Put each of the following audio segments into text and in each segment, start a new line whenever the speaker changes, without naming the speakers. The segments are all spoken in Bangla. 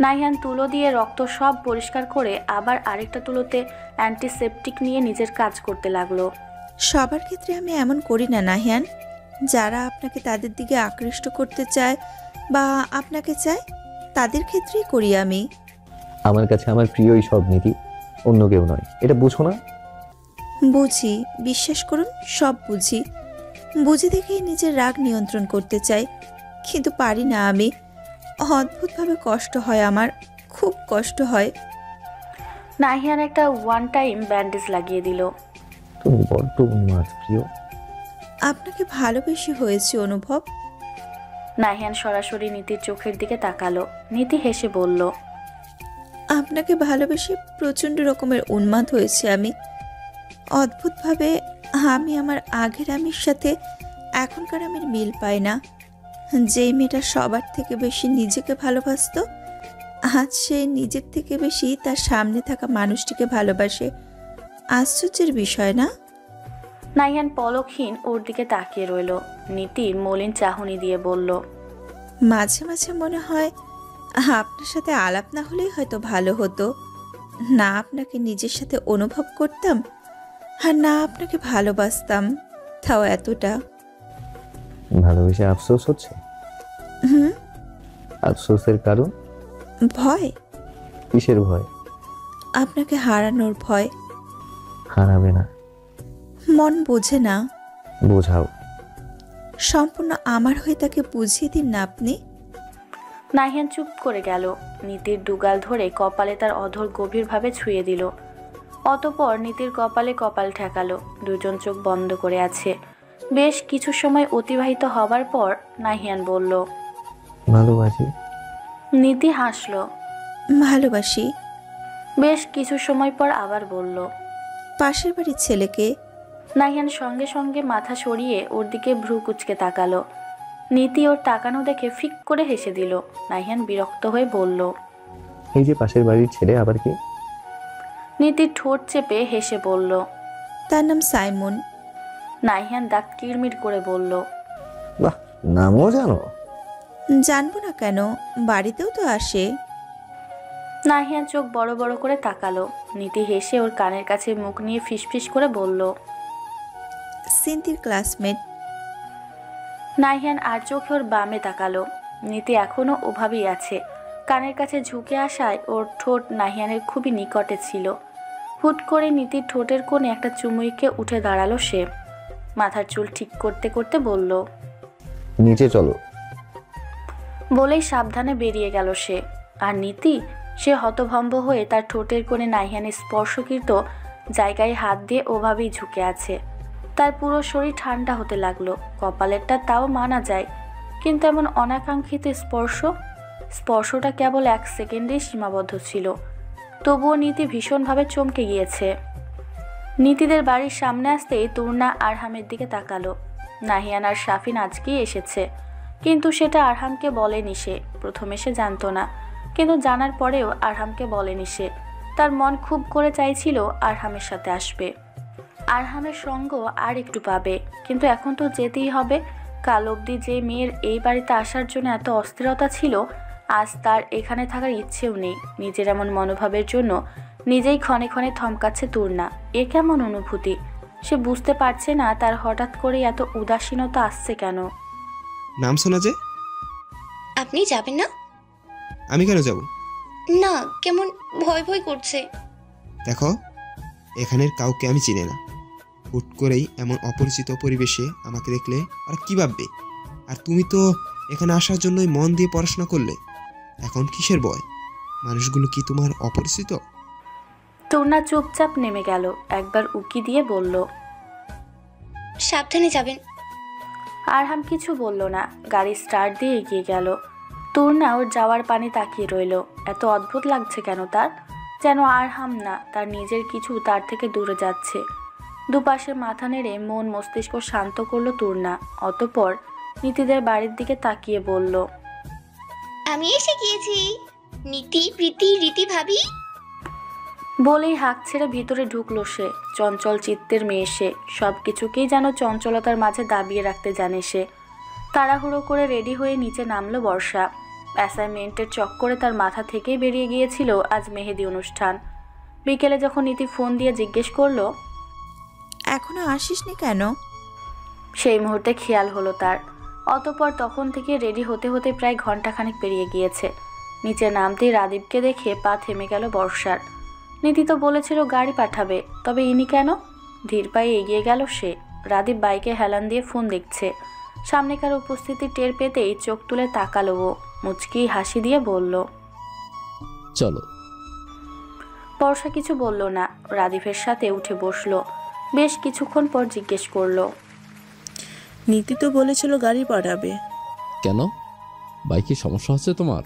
নাহিয়ান তুলো দিয়ে রক্ত সব পরিষ্কার করে আবার আরেকটা তুলোতে অ্যান্টিসেপটিক নিয়ে নিজের কাজ করতে লাগলো।
সবার ক্ষেত্রে আমি এমন করি না নাহিয়ান। যারা আপনাকে তাদের দিকে আকৃষ্ট করতে চায় বা আপনাকে চায় তাদের ক্ষেত্রেই করি আমি।
আমার কাছে আমার প্রিয়ই সব নীতি, অন্য কেউ নয়, এটা বুঝো না?
বুঝি, বিশ্বাস করুন সব বুঝি। বুঝে দেখেই নিজের রাগ নিয়ন্ত্রণ করতে চাই, কিন্তু পারি না আমি। অদ্ভুতভাবে কষ্ট হয় আমার, খুব কষ্ট হয়।
নাহিয়ান একটা ওয়ান টাইম ব্যান্ডেজ লাগিয়ে দিল।
তুমি বড্ড উন্মাদ প্রিয়।
আপনাকে ভালোবেসে হয়েছে অনুভব।
নাহিয়ান সরাসরি নীতির চোখের দিকে তাকালো। নীতি হেসে বলল,
আপনাকে ভালোবেসে প্রচণ্ড রকমের উন্মাদ হয়েছে আমি। অদ্ভুতভাবে আমি আমার আগের আমির সাথে এখনকার আমির মিল পাই না। যেই মেয়েটা সবার থেকে বেশি নিজেকে ভালোবাসতো, আজ সে নিজের থেকে বেশি তার সামনে থাকা মানুষটিকে ভালোবাসে। আশ্চর্যের বিষয় না?
নাহিয়ান পলকহীন ওর দিকে তাকিয়ে রইল। নীতি মলিন চাহনি দিয়ে বলল,
মাঝে মাঝে মনে হয় আপনার সাথে আলাপ না হলেই হয়তো ভালো হতো। না আপনাকে নিজের সাথে অনুভব করতাম, আর না আপনাকে ভালোবাসতাম, তাও এতটা।
ভালোবেসে আফসোস হচ্ছে?
হুম।
আফসোসের কারণ?
ভয়।
কিসের ভয়?
আপনাকে হারানোর ভয়।
হারাবে না।
মন বোঝে না।
বোঝাও।
সম্পূর্ণ আমার হয়ে তাকে বুঝিয়ে দিন না আপনি।
নাহিয়ান চুপ করে গেল। নীতির দুগাল ধরে কপালে তার অধর গভীরভাবে ছুঁয়ে দিল। অতঃপর নীতির কপালে কপাল ঠেকালো। দুজন চোখ বন্ধ করে আছে। বেশ কিছু সময় অতিবাহিত হবার পর নাহিয়ান বলল,
ভালোবাসি।
নীতি হাসল।
ভালোবাসি।
বেশ কিছু সময় পর আবার বলল,
পাশের বাড়ির ছেলেকে।
নাহিয়ান সঙ্গে সঙ্গে মাথা সরিয়ে ওর দিকে ভ্রু কুঁচকে তাকালো। নীতি ওর তাকানো দেখে ফিক করে হেসে দিল। নাহিয়ান বিরক্ত হয়ে বলল,
এই যে পাশের বাড়ির ছেলে আবার কি?
নীতির ঠোঁট চেপে হেসে বলল,
তার নাম সাইমন।
নাহিয়ান দাঁত কিরমির করে বলল,
বাহ, নামও জানো?
জানবো না কেন, বাড়িতেও তো আসে।
নাহিয়ান চোখ বড় বড় করে তাকালো। নীতি হেসে ওর কানের কাছে মুখ নিয়ে ফিসফিস করে বলল,
সিন্থির ক্লাসমেট।
নাহিয়ান আর চোখে ওর বামে তাকালো। নীতি এখনো ওভাবেই আছে। কানের কাছে ঝুঁকে আসায় ওর ঠোঁট নাহিয়ানের খুবই নিকটে ছিল। হুট করে নীতির ঠোঁটের কোণে একটা চুমুইকে উঠে দাঁড়ালো সে। মাথার চুল ঠিক করতে করতে বলল,
নিচে চলো।
বলেই সাবধানে বেরিয়ে গেল সে। আর নীতি, সে হতভম্ব হয়ে তার ঠোঁটের কোণে নাহিয়ানের স্পর্শকৃত জায়গায় হাত দিয়ে ওভাবেই ঝুঁকে আছে। তার পুরো শরীর ঠান্ডা হতে লাগলো। কপালেরটা তাও মানা যায়, কিন্তু এমন অনাকাঙ্ক্ষিত স্পর্শটা কেবল 1 সেকেন্ডেই সীমাবদ্ধ ছিল। তবুও নীতি ভীষণভাবে চমকে গিয়েছে। নীতিদের বাড়ির সামনে আসতেই তুর্না আরহামের দিকে তাকালো। নাহিয়ান আর শাফিন আজকেই এসেছে, কিন্তু সেটা আরহামকে বলেনি সে। প্রথমে সে জানতো না, কিন্তু জানার পরেও আরহামকে বলেনি সে। তার মন খুব করে চাইছিল আরহামের সাথে আসবে, আরহামের সঙ্গ আর একটু পাবে, কিন্তু এখন তো যেতেই হবে। কাল অবধি যে মেয়ের এই বাড়িতে আসার জন্য এত অস্থিরতা ছিল, আজ তার এখানে থাকার ইচ্ছেও নেই। নিজের এমন মনোভাবের জন্য নিজেই ক্ষণে ক্ষণে থমকাচ্ছে তুর্না। এ কেমন অনুভূতি? সে বুঝতে পারছে না তার হঠাৎ করে এত উদাসীনতা আসছে কেন।
নাম শোনা যে?
আপনি যাবেন না?
আমি কেন যাব?
না, কেমন ভয় ভয় করছে।
দেখো, এখানের কাউকে আমি চিনি না। হুট করেই এমন অপরিচিত পরিবেশে আমাকে দেখলে আর কি ভাববে? আর তুমি তো এখানে আসার জন্যই মন দিয়ে পড়াশোনা করলে, এখন কিসের ভয়? মানুষগুলো কি তোমার অপরিচিত?
তুর্না চুপচাপ নেমে গেল। একবার উকি দিয়ে বলল,
সাবধানে যাবেন।
আরহাম কিছু বলল না, গাড়ি স্টার্ট দিয়ে এগিয়ে গেল। তুর্না ওর যাওয়ার পানে তাকিয়ে রইল। এত অদ্ভুত লাগছে কেন তার? যেন আরহাম না, তার নিজের কিছু তার থেকে দূরে যাচ্ছে। দুপাশে মাথা নেড়ে মন মস্তিষ্ক শান্ত করলো তুর্না। অতঃপর নীতিদের বাড়ির দিকে তাকিয়ে বলল,
আমি এসে গিয়েছি। নীতি, প্রীতি, রীতি ভাবি।
বলেই হাঁক ছেড়ে ভিতরে ঢুকলো সে। চঞ্চল চিত্তের মেয়ে সে, সব কিছুকেই যেন চঞ্চলতার মাঝে দাবিয়ে রাখতে জানে সে। তাড়াহুড়ো করে রেডি হয়ে নিচে নামলো বর্ষা। অ্যাসাইনমেন্টের চক্করে তার মাথা থেকেই বেরিয়ে গিয়েছিল আজ মেহেদি অনুষ্ঠান। বিকেলে যখন নীতি ফোন দিয়ে জিজ্ঞেস করলো
এখনো আসিসনি কেন?
সেই মুহূর্তে খেয়াল হলো তার। অতঃপর তখন থেকে রেডি হতে হতে প্রায় ঘন্টাখানেক পেরিয়ে গিয়েছে। নিচে নামতেই রাদীপকে দেখে পা থেমে গেল বর্ষার। নীতি তো বলেছিল গাড়ি পাঠাবে, তবে ইনি কেন? ধীর পায়ে এগিয়ে গেল সে। রাদীপ বাইকে হেলান দিয়ে ফোন দেখছে। সামনেকার উপস্থিতি টের পেতেই চোখ তুলে তাকালো ও, মুচকি হাসি দিয়ে বলল,
চলো।
বর্ষা কিছু বলল না, রাদীপের সাথে উঠে বসলো। বেশ কিছুক্ষণ পর জিজ্ঞেস করলো,
নীতি তো বলেছিল গাড়ি পাঠাবে।
কেন, বাইকে সমস্যা হচ্ছে তোমার?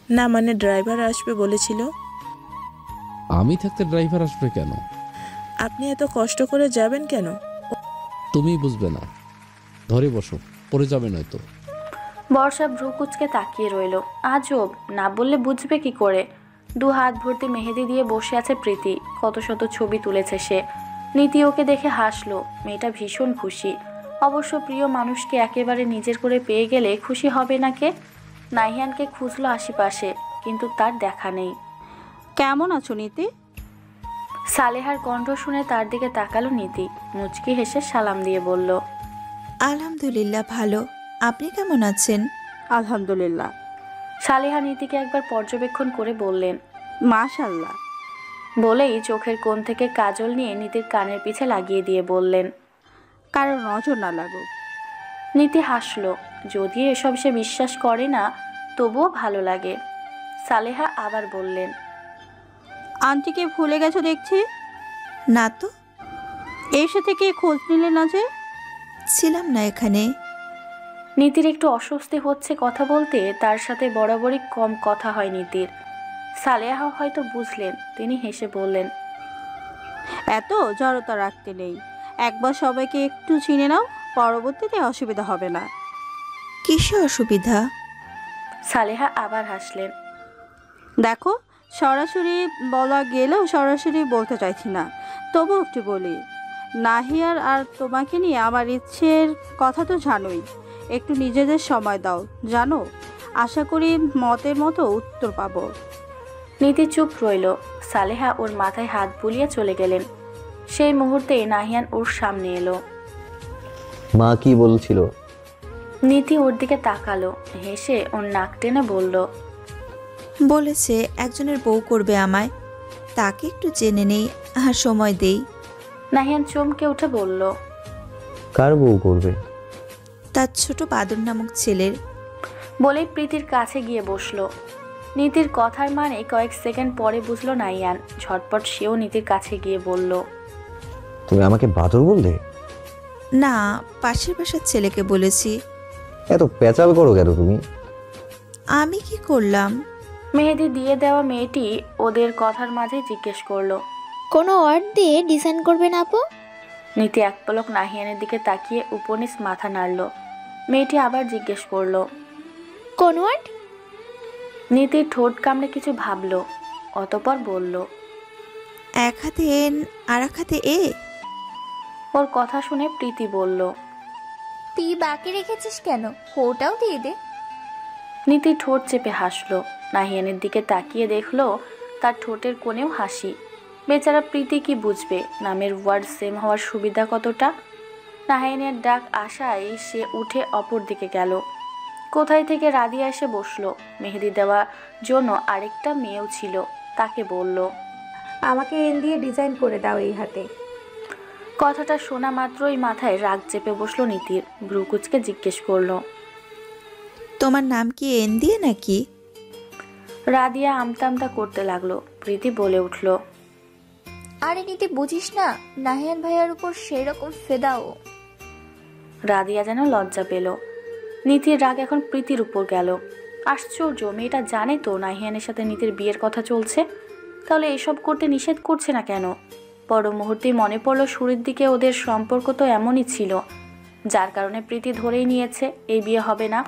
না মানে ড্রাইভার আসবে বলেছিল।
আমি থাকতে ড্রাইভার আসবে কেন?
আপনি এত কষ্ট করে যাবেন কেন?
তুমি বুঝবে না, ধরে বসো, পড়ে যাবে নয়তো।
বর্ষা ভ্রু কুচকে তাকিয়ে রইল। আজব, না বললে বুঝবে কি করে? দু হাত ভর্তি মেহেদি দিয়ে বসে আছে প্রীতি। কত শত ছবি তুলেছে সে। নীতি ওকে দেখে হাসলো। মেয়েটা ভীষণ খুশি। অবশ্য প্রিয় মানুষকে একেবারে নিজের করে পেয়ে গেলে খুশি হবে না কে? নাহিয়ানকে খুঁজলো আশেপাশে, কিন্তু তার দেখা নেই।
কেমন আছো নীতি?
সালেহার কণ্ঠ শুনে তার দিকে তাকালো নীতি। মুচকি হেসে সালাম দিয়ে বলল,
আলহামদুলিল্লাহ ভালো। আপনি কেমন আছেন?
আলহামদুলিল্লাহ।
সালেহা নীতিকে একবার পর্যবেক্ষণ করে বললেন,
মাশাআল্লাহ।
বলেই চোখের কোণ থেকে কাজল নিয়ে নীতির কানের পিছে লাগিয়ে দিয়ে বললেন,
কারো নজর না লাগুক।
নীতি হাসলো। যদিও এসব সে বিশ্বাস করে না, তবুও ভালো লাগে। সালেহা আবার বললেন,
আন্টিকে ভুলে গেছো দেখছি।
না তো,
এসে থেকে খোঁজ নিলে না যে?
ছিলাম না এখানে।
নীতির একটু অস্বস্তি হচ্ছে কথা বলতে। তার সাথে বরাবরই কম কথা হয় নীতির। সালেহা হয়তো বুঝলেন। তিনি হেসে বললেন,
এত জড়তা রাখতে নেই। একবার সবাইকে একটু চিনে নাও, পরবর্তীতে অসুবিধা হবে না।
কিসে অসুবিধা?
সালেহা আবার হাসলেন।
দেখো, সরাসরি বলা গেলেও সরাসরি বলতে চাইছি না, তবু একটু বলি। নাহিয়ার আর তোমাকে নিয়ে আমার ইচ্ছের কথা তো জানোই। একটু নিজেদের সময় দাও, জানো। আশা করি মতের মতো উত্তর পাবো।
নীতি চুপ রইল। সালেহা ওর মাথায় হাত বুলিয়ে চলে গেলেন। সেই মুহূর্তে নাহিয়ান ওর সামনে এলো।
মা কি বলছিল?
নীতি ওর দিকে তাকালো। হেসে ওর নাক টেনে বলল,
বলেছে একজনের বউ করবে আমায়। তাকে একটু জেনে নেই আর সময় দেই।
নাহিয়ান চমকে উঠে বলল,
কার বউ করবে?
তার ছোট বাদর নামক ছেলের।
বলেই প্রীতির কাছে গিয়ে বসলো। নীতির কথার মানে কয়েক সেকেন্ড পরে বুঝলো নাহিয়ান। ঝটপট সেও নীতির কাছে গিয়ে বলল,
তুমি আমাকে বাদর বললে?
না, পাশের বাসার ছেলেকে বলেছি।
এত পেঁচাল করো কেন তুমি?
আমি কি করলাম?
মেহেদি দিয়ে দেওয়া মেয়েটি ওদের কথার মাঝে জিজ্ঞেস করলো,
কোনো ওয়ার্ড দিয়ে ডিজাইন করবেন আপু?
নীতি এক পলক নাহিয়ানের দিকে তাকিয়ে উপনিস মাথা নাড়ল। মেয়েটি আবার জিজ্ঞেস করলো,
কোন ওয়ার্ড?
নীতির ঠোঁট কামড়ে কিছু ভাবলো, অতপর বলল,
এক হাতে এন আর এক হাতে এ।
ওর কথা শুনে প্রীতি বলল,
তুই বাকি রেখেছিস কেন? ওটাও দিয়ে দে।
নীতি ঠোঁট চেপে হাসলো। নাহিয়ানের দিকে তাকিয়ে দেখলো তার ঠোঁটের কোণেও হাসি। বেচারা প্রীতি কি বুঝবে নামের ওয়ার্ড সেম হওয়ার সুবিধা কতটা। নাহিয়ানের ডাক আশায় সে উঠে অপর দিকে গেল। কোথায় থেকে রাদিয়া এসে বসলো। মেহেদি দেওয়ার জন্য আরেকটা মেয়েও ছিল। তাকে বলল,
আমাকে এন দিয়ে ডিজাইন করে দাও এই হাতে।
কথাটা শোনা মাত্রই মাথায় রাগ চেপে বসলো নীতির। ভ্রুকুচকে জিজ্ঞেস করলো,
তোমার নাম কি এন দিয়ে নাকি?
রাদিয়া আমতা আমতা করতে লাগলো। প্রীতি বলে উঠল,
আরে নীতি বুঝিস না, নাহিয়ান ভাইয়ার উপর সেরকম ফেদাও।
রাদিয়া যেন লজ্জা পেল। নীতির রাগ এখন প্রীতির উপর গেল। আশ্চর্য, মেয়েটা জানে তো নাহিয়ানের সাথে নীতির বিয়ের কথা চলছে, তাহলে এসব করতে নিষেধ করছে না কেন? পর মুহূর্তেই মনে পড়ল শুরুর দিকে ওদের সম্পর্ক তো এমনই ছিল, যার কারণে প্রীতি ধরেই নিয়েছে এই বিয়ে হবে না।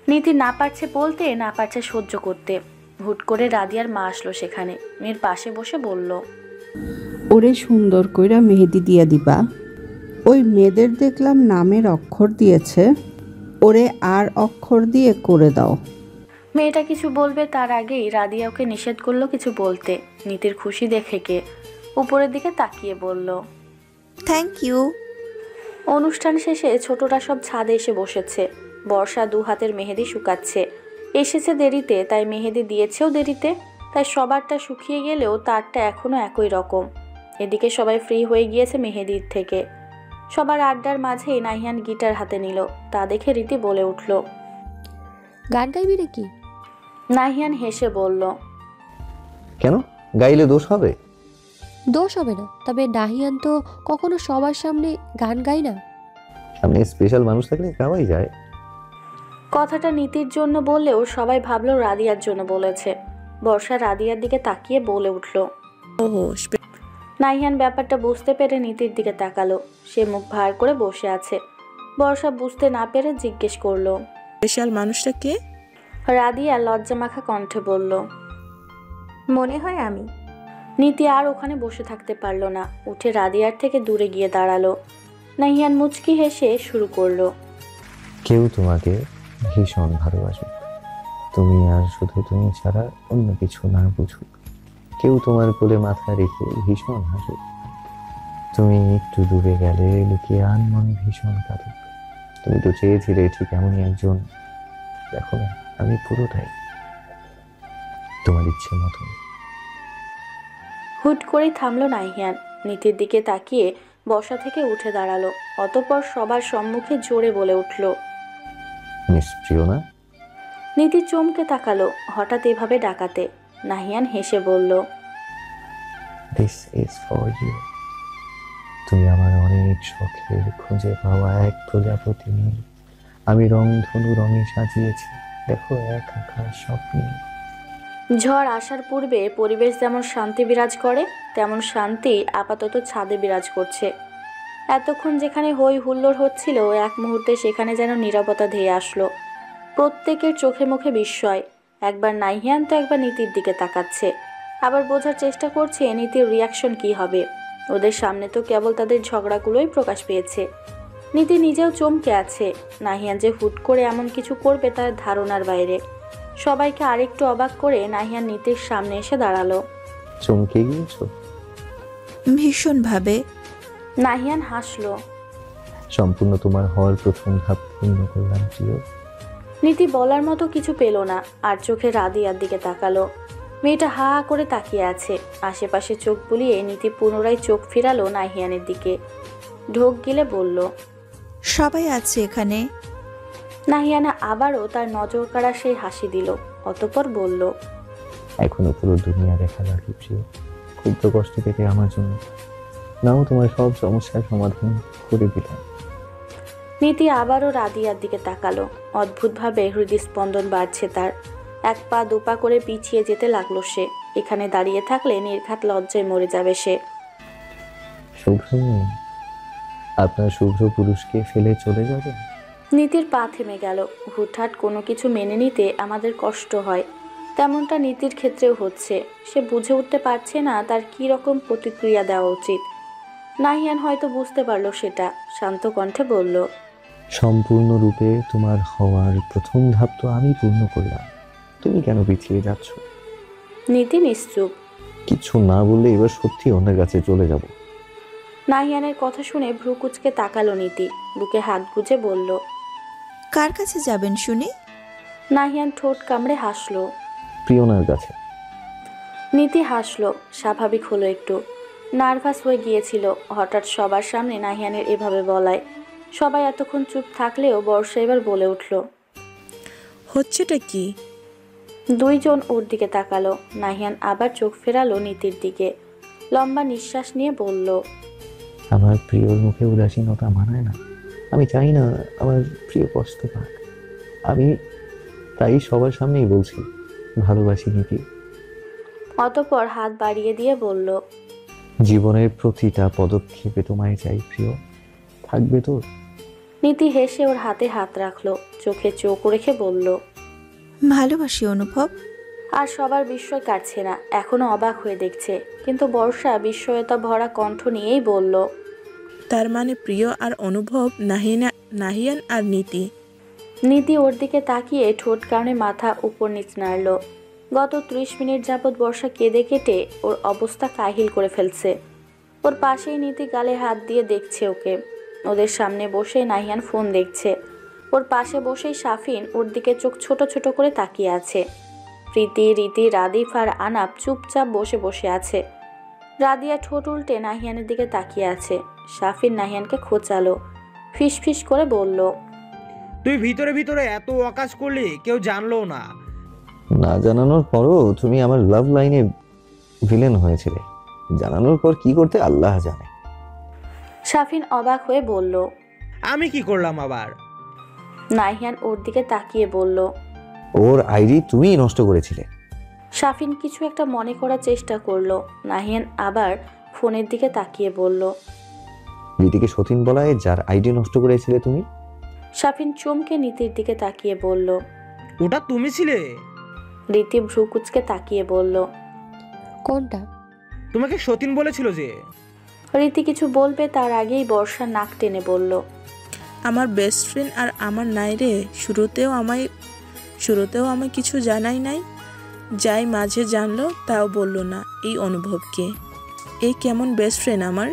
নীতি না পারছে বলতে, না পারছে সহ্য করতে। হুট করে রাদিয়ার মা আসলো সেখানে। মেয়ের পাশে বসে বলল,
ওরে সুন্দর কইরা মেহেদি দিয়া দিবা। ওই মেয়েদের দেখলাম নামের অক্ষর দিয়েছে, ওরে আর অক্ষর দিয়ে করে দাও।
মেয়েটা কিছু বলবে তার আগেই রাদিয়া ওকে নিষেধ করলো কিছু বলতে। নীতির খুশি দেখে কে উপরের দিকে তাকিয়ে বলল,
থ্যাংক ইউ।
অনুষ্ঠান শেষে ছোটরা সব ছাদে এসে বসেছে। বর্ষা 2 হাতের মেহেদি শুকাচ্ছে। এসেছে দেরিতে, তাই মেহেদি দিয়েছেও দেরিতে, তাই সবারটা শুকিয়ে গেলেও তারটা এখনো একই রকম। এদিকে সবাই ফ্রি হয়ে গিয়েছে মেহেদির থেকে। সবার আড্ডার মাঝেই নাহিয়ান গিটার হাতে নিল। তা দেখে রীতি বলে উঠল,
গান গাইবি নাকি?
নাহিয়ান হেসে বলল,
কেন, গাইলে দোষ হবে?
দোষ হবে না, তবে নাহিয়ান তো কখনো সবার সামনে গান গায় না।
সামনে স্পেশাল মানুষ থাকলে গাওয়াই যায়।
কথাটা নীতির জন্য বললেও সবাই ভাবলো রাদিয়ার জন্য বলেছে। বর্ষা রাদিয়ার দিকে তাকিয়ে বলে উঠল,
ওহো,
নাহিয়ান ব্যাপারটা বুঝতে পেরে নীতির দিকে তাকালো। সে মুখ ভার করে বসে আছে। বর্ষা বুঝতে না পেরে জিজ্ঞেস করলো,
স্পেশাল মানুষটা কে?
রাদিয়া লজ্জামাখা কণ্ঠে বলল,
মনে হয় আমি।
নীতি আর ওখানে বসে থাকতে পারল না, উঠে রাদিয়ার থেকে দূরে গিয়ে দাঁড়ালো। নাহিয়ান মুচকি হেসে শুরু করলো,
কেউ তোমাকে ভীষণ ভালোবাসে, তুমি আর শুধু তুমি ছাড়া অন্য কিছু না বুঝুক। কেউ তোমার কোলে মাথা রেখে ভীষণ হাসুক, তুমি একটু দূরে গেলে লুকিয়ে আনমন ভীষণ কাঁদুক। তুমি তো চেয়েছিলে ঠিক এমনই একজন। দেখো না, আমি পুরোটাই তোমার ইচ্ছে মতো।
হুট করেই থামলো নাহিয়ান। নীতির দিকে তাকিয়ে বসা থেকে উঠে দাঁড়ালো। অতঃপর সবার সম্মুখে জোরে বলে উঠল,
মিস প্রিয়না।
নীতি চমকে তাকালো হঠাৎ এভাবে ডাকাতে। নাহিয়ান হেসে বলল,
দিস ইজ ফর ইউ। তুমি আমার অনেক শখের খুঁজে পাওয়া এক প্রজাপতি নীল। আমি রংধনু রঙে সাজিয়েছি, দেখো এক আকাশ স্বপ্নে।
ঝড় আসার পূর্বে পরিবেশ যেমন শান্তি বিরাজ করে, তেমন শান্তি আপাতত ছাদে বিরাজ করছে। এতক্ষণ যেখানে হই হুল্লোড় হচ্ছিল, এক মুহূর্তে সেখানে যেন নীরবতা ধেয়ে আসলো। প্রত্যেকের চোখে মুখে বিস্ময়। একবার নাহিয়ান তো একবার নীতির দিকে তাকাচ্ছে, আবার বোঝার চেষ্টা করছে নীতির রিয়াকশন কি হবে। ওদের সামনে তো কেবল তাদের ঝগড়াগুলোই প্রকাশ পেয়েছে। নীতি নিজেও চমকে আছে। নাহিয়ান যে হুট করে এমন কিছু করবে তার ধারণার বাইরে। সবাইকে আরেকটু অবাক করে নাহিয়ান নীতির সামনে এসে দাঁড়ালো।
চমকে গিয়েছো?
ভীষণভাবে।
নাহিয়ান হাসলো।
সম্পূর্ণ তোমার হওয়ার প্রথম ধাপ পূর্ণ করলাম প্রিয়।
নীতি বলার মতো কিছু পেল না, আর চোখে রাদিয়ার দিকে তাকালো। মেয়েটা হা হা করে তাকিয়ে আছে। আশেপাশে চোখ বুলিয়ে নীতি পুনরায় চোখ ফিরালো নাহিয়ানের দিকে। ঢোক গিলে বলল,
সবাই আছে এখানে।
নাহিয়ানা আবারও তার নজর কাড়া সেই হাসি দিল। অতঃপর বলল,
এখনো পুরো দুনিয়া দেখা বাকি প্রিয়। খুব তো কষ্ট পেতে আমার জন্য, নাও তোমার সব সমস্যার সমাধান করে দিলাম।
নীতি আবারও রাদিয়ার দিকে তাকালো। অদ্ভুতভাবে হৃদস্পন্দন বাড়ছে তার। 1 পা 2 পা করে পিছিয়ে যেতে লাগলো সে। এখানে দাঁড়িয়ে থাকলে নির্ঘাত লজ্জায় মরে যাবে সে।
শুভ্র, আপনার শুভ্র পুরুষকে ফেলে চলে যাবে?
নীতির পা থেমে গেল। হুটহাট কোনো কিছু মেনে নিতে আমাদের কষ্ট হয়, তেমনটা নীতির ক্ষেত্রেও হচ্ছে। সে বুঝে উঠতে পারছে না তার কী রকম প্রতিক্রিয়া দেওয়া উচিত। নাহিয়ান হয়তো বুঝতে পারলো সেটা। শান্ত কণ্ঠে বলল,
সম্পূর্ণরূপে তোমার হওয়ার প্রথম ধাপ তো আমি পূর্ণ করলাম, তুমি কেন পিছিয়ে যাচ্ছ?
নীতি নিশ্চুপ।
কিছু না বললে এবার সত্যি অন্যের কাছে চলে যাব।
নাহিয়ানের কথা শুনে ভ্রু কুচকে তাকালো নীতি। বুকে হাত গুজে বলল,
কার কাছে যাবেন শুনি?
নাহিয়ান ঠোঁট কামড়ে হাসলো।
প্রিয়নার কাছে।
নীতি হাসলো। স্বাভাবিক হলো একটু। নার্ভাস হয়ে গিয়েছিল হঠাৎ সবার সামনে নাহিয়ানের এভাবে বলায়। সবাই এতক্ষণ চুপ থাকলেও বর্ষা এবার বলে উঠল,
হচ্ছেটা কি?
2 জন ওর দিকে তাকালো। নাহিয়ান আবার চোখ ফেরালো নীতির দিকে। লম্বা নিঃশ্বাস নিয়ে বলল,
আমার প্রিয়র মুখে উদাসীনতা মানায় না। আমি চাই না আমার প্রিয় কষ্ট পাক। আমি তাই সবার সামনেই বলছি, ভালোবাসি নীতি।
অতঃপর হাত বাড়িয়ে দিয়ে বলল,
জীবনের প্রতিটা পদক্ষেপে তোমায় চাই প্রিয়, থাকবে তো?
নীতি হেসে ওর হাতে হাত রাখলো। চোখে চোখ রেখে বলল,
ভালোবাসি অনুভব।
আর সবার বিস্ময় কাটছে না, এখনো অবাক হয়ে দেখছে। কিন্তু বর্ষা বিস্ময়তা ভরা কণ্ঠ নিয়েই বলল,
তার মানে প্রিয় আর অনুভব, নাহিয়ান আর নীতি।
নীতি ওর দিকে তাকিয়ে ঠোঁট কারণে মাথা উপর নিচ নাড়ল। গত 30 মিনিট যাবৎ বর্ষা কেঁদে কেটে ওর অবস্থা কাহিল করে ফেলছে। ওর পাশেই নীতি গালে হাত দিয়ে দেখছে ওকে। ওদের সামনে বসে নাহিয়ান ফোন দেখছে। ওর পাশে বসেই শাফিন ওর দিকে চোখ ছোট ছোট করে তাকিয়ে আছে। প্রীতি, রীতি, রাদিফ আর আনাপ চুপচাপ বসে বসে আছে। রাদিয়া ঠোঁট উল্টে নাহিয়ানের দিকে তাকিয়ে আছে। শাফিন নাহিয়ানকে খোঁচালো, ফিস ফিস করে বলল,
তুই ভিতরে ভিতরে এত অকাজ করলি, কেউ জানলো না।
না জানানোর পরও তুমি আমার লাভ লাইনে ভিলেন হয়েছিলে। জানানোর পর কি করতে আল্লাহ জানে।
শাফিন অবাক হয়ে বলল,
আমি কি করলাম আবার?
নাহিয়ান ওর দিকে তাকিয়ে বলল,
ওর আইডি তুমিই নষ্ট করেছিলে।
শাফিন কিছু একটা মনে করার চেষ্টা করলো। নাহিয়ান আবার ফোনের দিকে তাকিয়ে বলল,
রীতিকে সতীন বলায় যার আইডি নষ্ট করেছিলে তুমি।
শাফিন চমকে নীতির দিকে তাকিয়ে বলল,
ওটা তুমি ছিলে?
রীতি ভ্রু কুচকে তাকিয়ে বলল,
কোনটা?
তোমাকে সতীন বলেছিল যে।
রীতি কিছু বলবে তার আগেই বর্ষা নাক টেনে বলল,
আমার বেস্ট ফ্রেন্ড আর আমার নাই রে। শুরুতেও আমায় কিছু জানাই নাই। যাই মাঝে জানলো তাও বললো না। এই অনুভবকে, এই কেমন বেস্ট ফ্রেন্ড আমার।